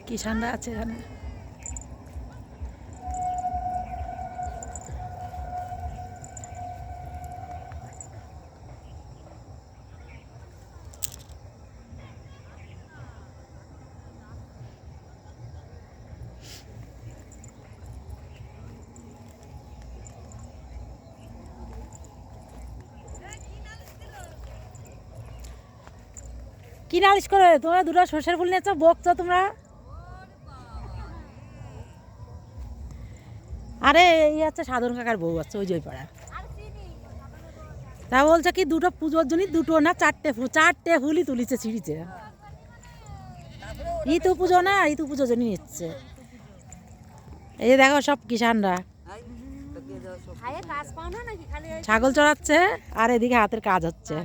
কিষানরা আছে এখানে। কি নালিশ করে তোমরা দুটো সর্ষের ফুল নিয়েছো, বকছো তোমরা? আরে এই হচ্ছে সাধন কাকার বউ আছে ওই যে পাড়ার। তা বলছে কি দুটো পুজোর জন্য দুটো না চারটে ফুলই তুলিছে ছিঁড়িছে। ইতু পুজো না, ইতু পুজোর জন্য নিচ্ছে। এই যে দেখো সব কিষানরা ছাগল চড়াচ্ছে আর এদিকে হাতের কাজ হচ্ছে।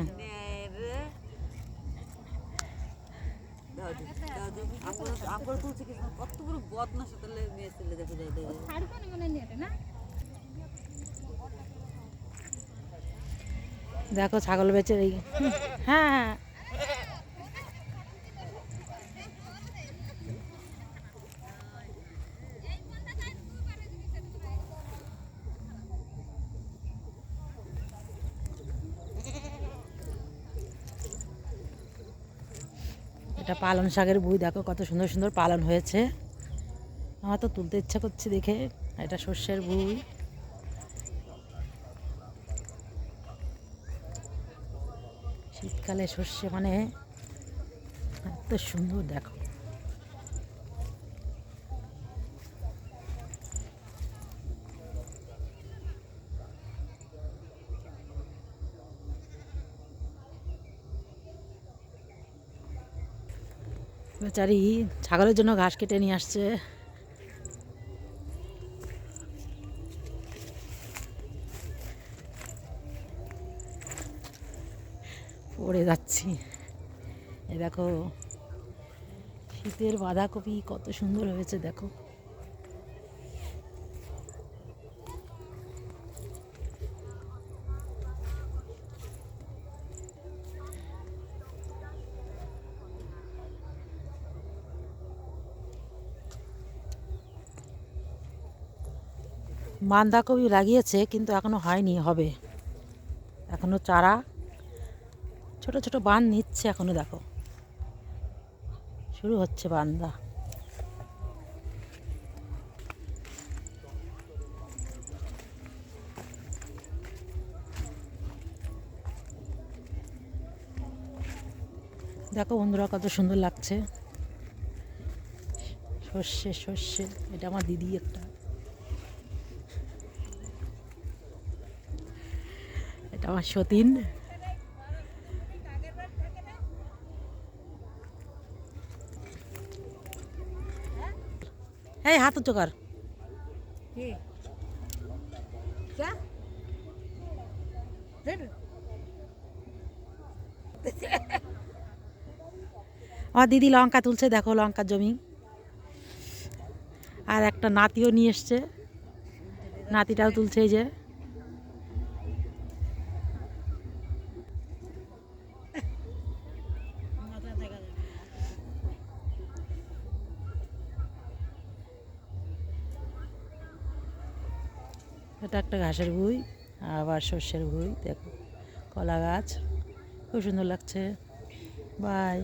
দেখো ছাগল বেচে এই। হ্যাঁ হ্যাঁ এটা পালন শাকের বই, দেখো কত সুন্দর সুন্দর পালন হয়েছে। আমার তো তুলতে ইচ্ছা করছে দেখে। এটা সর্ষের বই। শীতকালে সর্ষে মানে এত সুন্দর দেখো। বেচারি ছাগলের জন্য ঘাস কেটে নিয়ে আসছে। পড়ে যাচ্ছি। এ দেখো শীতের বাঁধাকপি কত সুন্দর হয়েছে দেখো। বাঁধাকপি লাগিয়েছে কিন্তু এখনো হয়নি, হবে। এখনো চারা ছোট ছোট বান নিচ্ছে, এখনো দেখো শুরু হচ্ছে বান্দা। দেখো বন্ধুরা কত সুন্দর লাগছে। সর্ষে সর্ষে, এটা আমার দিদি একটা, এটা আমার সতীন। এই হাত উঁচু কর। আমার দিদি লঙ্কা তুলছে দেখো, লঙ্কার জমি। আর একটা নাতিও নিয়ে এসছে, নাতিটাও তুলছে। এই যে এটা একটা ঘাসের ভুঁই, আবার সর্ষের ভুঁই। দেখো কলা গাছ, খুব সুন্দর লাগছে। বাই।